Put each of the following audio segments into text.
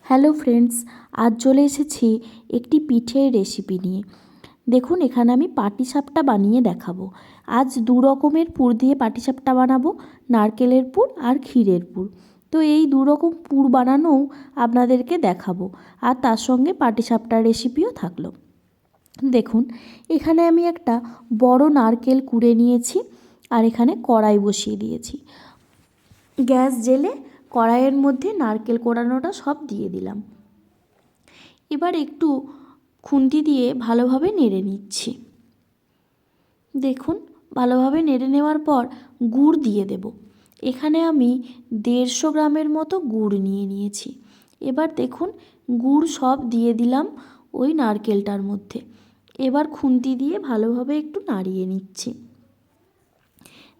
Hello friends, আজ চলে এসেছি একটি পিঠের রেসিপি নিয়ে। দেখুন, এখানে আমি পাটিসাপটা বানিয়ে দেখাবো। আজ দু রকমের পুর দিয়ে পাটিসাপটা বানাবো, নারকেলের পুর আর ক্ষীরের পুর। তো এই দু রকম পুর বানানোও আপনাদেরকে দেখাবো, আর তার সঙ্গে পাটিসাপটার রেসিপিও থাকলো। দেখুন, এখানে আমি একটা বড় নারকেল কুড়ে নিয়েছি, আর এখানে কড়াই বসিয়ে দিয়েছি। গ্যাস জেলে কড়াইয়ের মধ্যে নারকেল কোড়ানোটা সব দিয়ে দিলাম। এবার একটু খুন্তি দিয়ে ভালোভাবে নেড়ে নিচ্ছি। দেখুন, ভালোভাবে নেড়ে নেওয়ার পর গুড় দিয়ে দেব। এখানে আমি 150 গ্রামের মতো গুড় নিয়ে নিয়েছি। এবার দেখুন, গুড় সব দিয়ে দিলাম ওই নারকেলটার মধ্যে। এবার খুন্তি দিয়ে ভালোভাবে একটু নাড়িয়ে নিচ্ছি।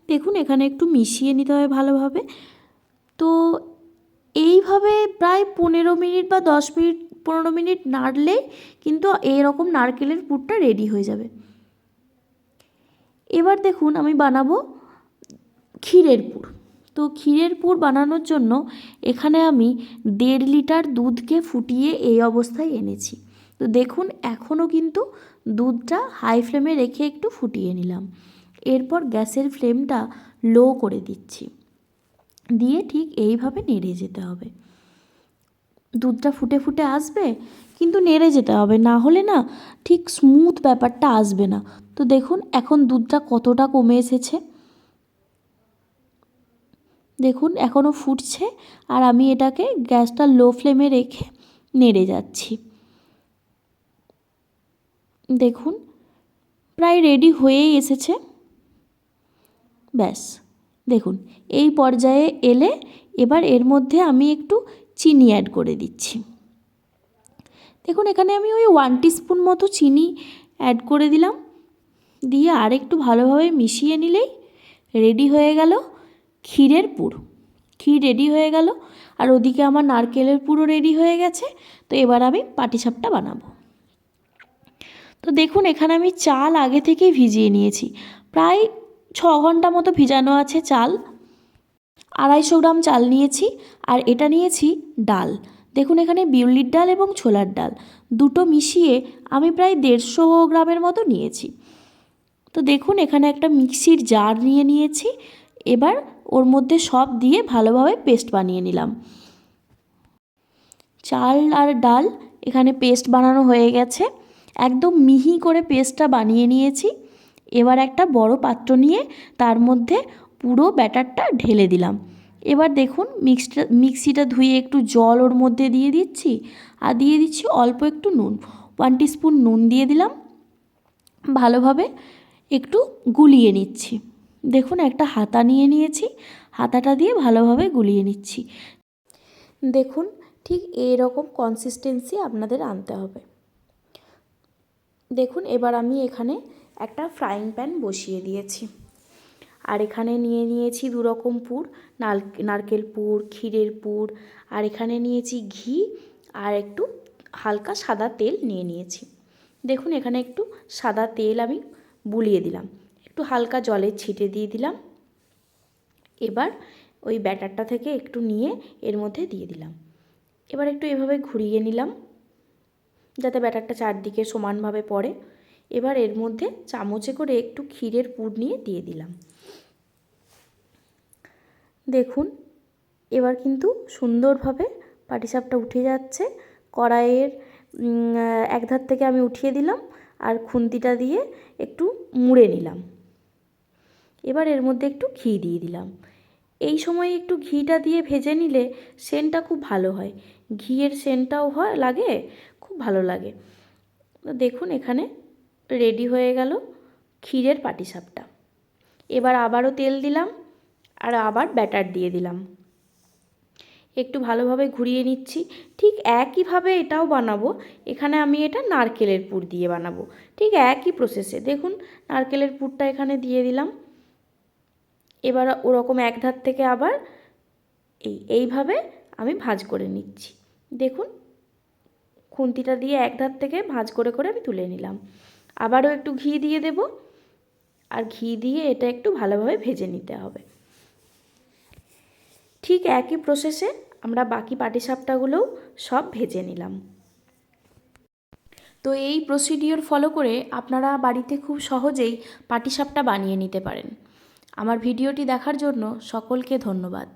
দেখুন, এখানে একটু মিশিয়ে নিতে হবে ভালোভাবে। তো এইভাবে প্রায় 15 মিনিট বা 10 মিনিট 15 মিনিট নাড়লেই কিন্তু এরকম নারকেলের পুরটা রেডি হয়ে যাবে। এবার দেখুন, আমি বানাবো ক্ষীরের পুর। তো ক্ষীরের পুর বানানোর জন্য এখানে আমি 1.5 লিটার দুধকে ফুটিয়ে এই অবস্থায় এনেছি। তো দেখুন, এখনও কিন্তু দুধটা হাই ফ্লেমে রেখে একটু ফুটিয়ে নিলাম। এরপর গ্যাসের ফ্লেমটা লো করে দিচ্ছি, দিয়ে ঠিক এইভাবে নেড়ে যেতে হবে। দুধটা ফুটে ফুটে আসবে, কিন্তু নেড়ে যেতে হবে, না হলে না ঠিক স্মুথ ব্যাপারটা আসবে না। তো দেখুন, এখন দুধটা কতটা কমে এসেছে। দেখুন, এখনও ফুটছে, আর আমি এটাকে গ্যাসটা লো ফ্লেমে রেখে নেড়ে যাচ্ছি। দেখুন, প্রায় রেডি হয়েই এসেছে। ব্যাস, দেখুন এই পর্যায়ে এলে এবার এর মধ্যে আমি একটু চিনি অ্যাড করে দিচ্ছি। দেখুন, এখানে আমি ওই 1 টিস্পুন মতো চিনি অ্যাড করে দিলাম, দিয়ে আর একটু ভালোভাবে মিশিয়ে নিলেই রেডি হয়ে গেল ক্ষীরের পুর। ক্ষীর রেডি হয়ে গেল, আর ওদিকে আমার নারকেলের পুরও রেডি হয়ে গেছে। তো এবার আমি পাটিসাপটা বানাবো। তো দেখুন, এখানে আমি চাল আগে থেকেই ভিজিয়ে নিয়েছি, প্রায় 6 ঘন্টা মতো ভিজানো আছে চাল। 250 গ্রাম চাল নিয়েছি, আর এটা নিয়েছি ডাল। দেখুন, এখানে বিউলির ডাল এবং ছোলার ডাল দুটো মিশিয়ে আমি প্রায় 150 গ্রামের মতো নিয়েছি। তো দেখুন, এখানে একটা মিক্সির জার নিয়ে নিয়েছি। এবার ওর মধ্যে সব দিয়ে ভালোভাবে পেস্ট বানিয়ে নিলাম। চাল আর ডাল এখানে পেস্ট বানানো হয়ে গেছে, একদম মিহি করে পেস্টটা বানিয়ে নিয়েছি। এবার একটা বড় পাত্র নিয়ে তার মধ্যে পুরো ব্যাটারটা ঢেলে দিলাম। এবার দেখুন, মিক্সিটা ধুয়ে একটু জল ওর মধ্যে দিয়ে দিচ্ছি, আর দিয়ে দিচ্ছি অল্প একটু নুন। 1 টিস্পুন নুন দিয়ে দিলাম, ভালোভাবে একটু গুলিয়ে নিচ্ছি। দেখুন, একটা হাতা নিয়ে নিয়েছি, হাতাটা দিয়ে ভালোভাবে গুলিয়ে নিচ্ছি। দেখুন, ঠিক এইরকম কনসিস্টেন্সি আপনাদের আনতে হবে। দেখুন, এবার আমি এখানে একটা ফ্রাইং প্যান বসিয়ে দিয়েছি, আর এখানে নিয়ে নিয়েছি 2 রকম পুর, নারকেল পুর, ক্ষীরের পুর, আর এখানে নিয়েছি ঘি, আর একটু হালকা সাদা তেল নিয়ে নিয়েছি। দেখুন, এখানে একটু সাদা তেল আমি বুলিয়ে দিলাম, একটু হালকা জলের ছিটে দিয়ে দিলাম। এবার ওই ব্যাটারটা থেকে একটু নিয়ে এর মধ্যে দিয়ে দিলাম। এবার একটু এভাবে ঘুরিয়ে নিলাম, যাতে ব্যাটারটা চারদিকে সমানভাবে পড়ে। এবার এর মধ্যে চামচে করে একটু ক্ষীরের পুর নিয়ে দিয়ে দিলাম। দেখুন, এবার কিন্তু সুন্দরভাবে পাটিসাপটা উঠে যাচ্ছে। কড়াইয়ের এক ধার থেকে আমি উঠিয়ে দিলাম, আর খুন্তিটা দিয়ে একটু মুড়ে নিলাম। এবার এর মধ্যে একটু ঘি দিয়ে দিলাম। এই সময় একটু ঘিটা দিয়ে ভেজে নিলে সেন্টটা খুব ভালো হয়, ঘিয়ের সেন্টটাও লাগে, খুব ভালো লাগে। তো দেখুন, এখানে রেডি হয়ে গেল ক্ষীরের পাটিসাপটা। এবার আবারও তেল দিলাম, আর আবার ব্যাটার দিয়ে দিলাম, একটু ভালোভাবে ঘুরিয়ে নিচ্ছি। ঠিক একইভাবে এটাও বানাবো। এখানে আমি এটা নারকেলের পুর দিয়ে বানাবো, ঠিক একই প্রসেসে। দেখুন, নারকেলের পুরটা এখানে দিয়ে দিলাম। এবার ওরকম এক ধার থেকে আবার এইভাবে আমি ভাঁজ করে নিচ্ছি। দেখুন, খুন্তিটা দিয়ে এক ধার থেকে ভাঁজ করে করে আমি তুলে নিলাম। আবারও একটু ঘি দিয়ে দেব, আর ঘি দিয়ে এটা একটু ভালোভাবে ভেজে নিতে হবে। ঠিক একই প্রসেসে আমরা বাকি পাটিসাপটাগুলোও সব ভেজে নিলাম। তো এই প্রসিডিওর ফলো করে আপনারা বাড়িতে খুব সহজেই পাটিসাপটা বানিয়ে নিতে পারেন। আমার ভিডিওটি দেখার জন্য সকলকে ধন্যবাদ।